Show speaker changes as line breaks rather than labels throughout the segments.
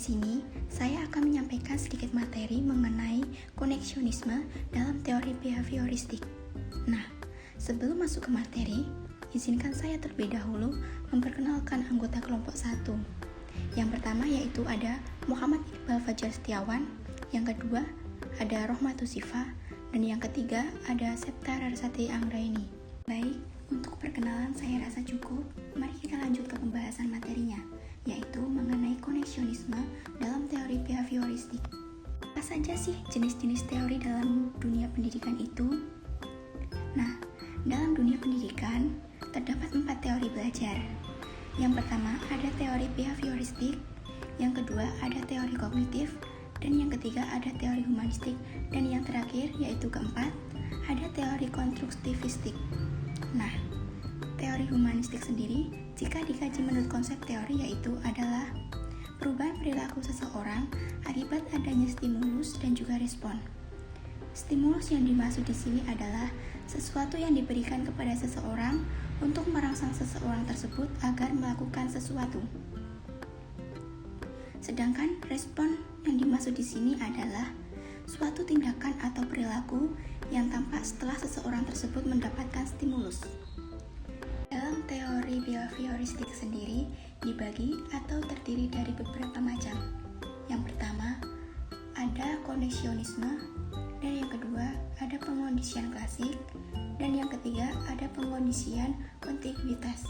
sini, saya akan menyampaikan sedikit materi mengenai koneksionisme dalam teori behavioristik. Nah, sebelum masuk ke materi, izinkan saya terlebih dahulu memperkenalkan anggota kelompok 1. Yang pertama yaitu ada Muhammad Iqbal Fajar Setiawan, yang kedua ada Rohmatus Sifa, dan yang ketiga ada Septa Rarsati Anggraini. Baik, untuk perkenalan saya rasa cukup. Mari kita lanjut ke pembahasan materinya, yaitu mengenai koneksionisme dalam teori behavioristik. Apa saja sih jenis-jenis teori dalam dunia pendidikan itu? Nah, dalam dunia pendidikan terdapat 4 teori belajar. Yang pertama ada teori behavioristik, yang kedua ada teori kognitif, dan yang ketiga ada teori humanistik, dan yang terakhir yaitu keempat ada teori konstruktivistik. Nah, teori humanistik sendiri jika dikaji menurut konsep teori yaitu adalah perubahan perilaku seseorang akibat adanya stimulus dan juga respon. Stimulus yang dimaksud di sini adalah sesuatu yang diberikan kepada seseorang untuk merangsang seseorang tersebut agar melakukan sesuatu. Sedangkan respon yang dimaksud di sini adalah suatu tindakan atau perilaku yang tampak setelah seseorang tersebut mendapatkan stimulus. Dalam teori behavioristik sendiri dibagi atau terdiri dari beberapa macam. Yang pertama ada koneksionisme, dan yang kedua ada pengondisian klasik, dan yang ketiga ada pengondisian kontiguitas.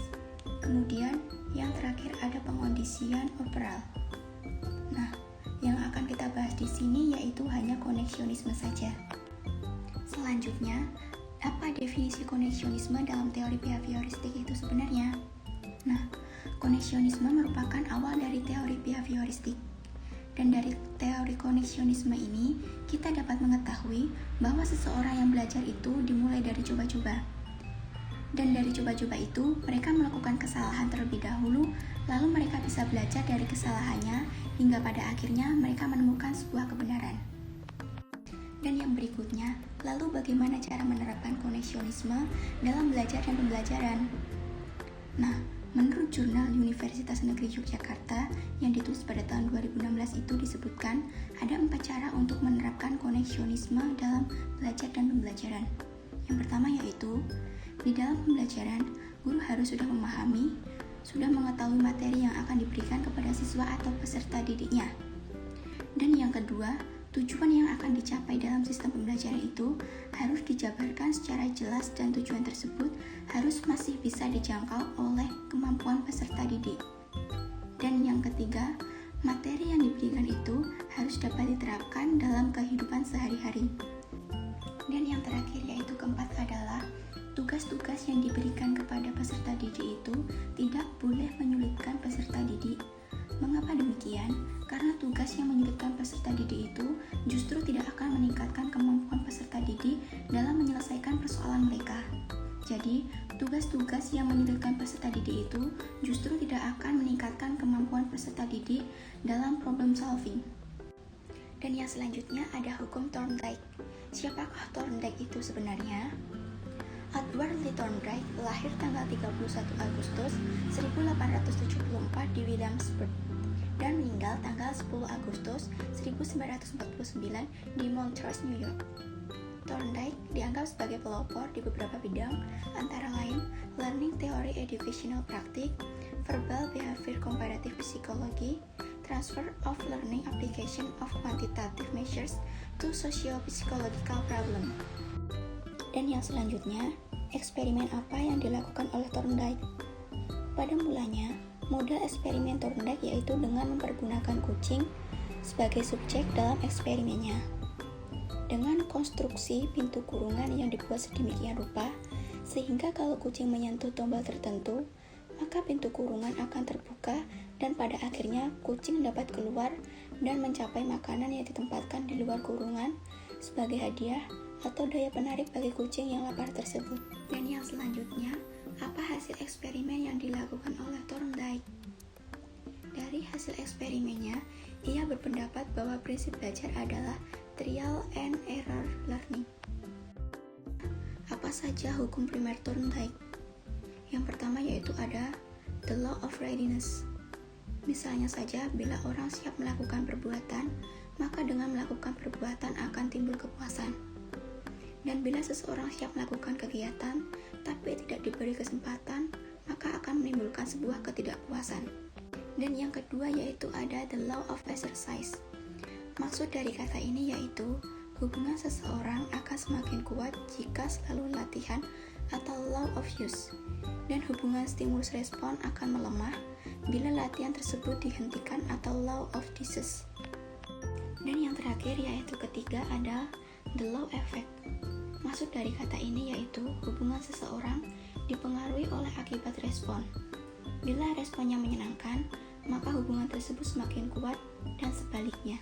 Kemudian yang terakhir ada pengondisian operal. Nah, yang akan kita bahas di sini yaitu hanya koneksionisme saja. Selanjutnya, apa definisi koneksionisme dalam teori behavioristik itu sebenarnya? Nah, koneksionisme merupakan awal dari teori behavioristik. Dan dari teori koneksionisme ini, kita dapat mengetahui bahwa seseorang yang belajar itu dimulai dari coba-coba. Dan dari coba-coba itu, mereka melakukan kesalahan terlebih dahulu, lalu mereka bisa belajar dari kesalahannya, hingga pada akhirnya mereka menemukan sebuah kebenaran. Dan yang berikutnya, lalu bagaimana cara menerapkan koneksionisme dalam belajar dan pembelajaran? Nah, menurut jurnal Universitas Negeri Yogyakarta yang ditulis pada tahun 2016 itu disebutkan ada 4 cara untuk menerapkan koneksionisme dalam belajar dan pembelajaran. Yang pertama yaitu, di dalam pembelajaran, guru harus sudah memahami, sudah mengetahui materi yang akan diberikan kepada siswa atau peserta didiknya. Dan yang kedua, tujuan yang akan dicapai dalam sistem pembelajaran itu harus dijabarkan secara jelas dan tujuan tersebut harus masih bisa dijangkau oleh kemampuan peserta didik. Dan yang ketiga, materi yang diberikan itu harus dapat diterapkan dalam kehidupan sehari-hari. Dan yang terakhir yaitu keempat adalah tugas-tugas yang diberikan kepada peserta didik itu tidak boleh menyulitkan peserta didik. Mengapa demikian? Karena tugas yang menyulitkan peserta didik itu justru tidak akan meningkatkan kemampuan peserta didik dalam menyelesaikan persoalan mereka. Jadi, tugas-tugas yang menyulitkan peserta didik itu justru tidak akan meningkatkan kemampuan peserta didik dalam problem solving. Dan yang selanjutnya ada hukum Thorndike. Siapakah Thorndike itu sebenarnya? Edward Lee Thorndike lahir tanggal 31 Agustus 1874 di Williamsburg dan meninggal tanggal 10 Agustus 1949 di Montrose, New York. Thorndike dianggap sebagai pelopor di beberapa bidang, antara lain learning theory educational practice, verbal behavior comparative psychology, transfer of learning application of quantitative measures to socio-psychological problem. Dan yang selanjutnya, eksperimen apa yang dilakukan oleh Thorndike? Pada mulanya, model eksperimen Thorndike yaitu dengan mempergunakan kucing sebagai subjek dalam eksperimennya. Dengan konstruksi pintu kurungan yang dibuat sedemikian rupa, sehingga kalau kucing menyentuh tombol tertentu, maka pintu kurungan akan terbuka dan pada akhirnya kucing dapat keluar dan mencapai makanan yang ditempatkan di luar kurungan sebagai hadiah atau daya penarik bagi kucing yang lapar tersebut. Dan yang selanjutnya, apa hasil eksperimen yang dilakukan oleh Thorndike? Dari hasil eksperimennya, ia berpendapat bahwa prinsip belajar adalah trial and error learning. Apa saja hukum primer Thorndike? Yang pertama yaitu ada the law of readiness. Misalnya saja, bila orang siap melakukan perbuatan, maka dengan melakukan perbuatan akan timbul kepuasan. Dan bila seseorang siap melakukan kegiatan, tapi tidak diberi kesempatan, maka akan menimbulkan sebuah ketidakpuasan. Dan yang kedua yaitu ada the law of exercise. Maksud dari kata ini yaitu, hubungan seseorang akan semakin kuat jika selalu latihan atau law of use. Dan hubungan stimulus respon akan melemah bila latihan tersebut dihentikan atau law of disease. Dan yang terakhir yaitu ketiga ada the law effect. Maksud dari kata ini yaitu hubungan seseorang dipengaruhi oleh akibat respon. Bila responnya menyenangkan, maka hubungan tersebut semakin kuat dan sebaliknya.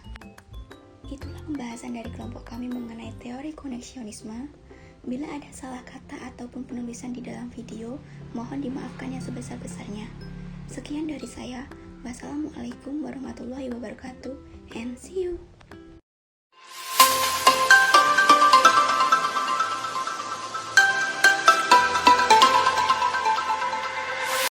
Itulah pembahasan dari kelompok kami mengenai teori koneksionisme. Bila ada salah kata ataupun penulisan di dalam video, mohon dimaafkan yang sebesar-besarnya. Sekian dari saya. Wassalamualaikum warahmatullahi wabarakatuh and see you.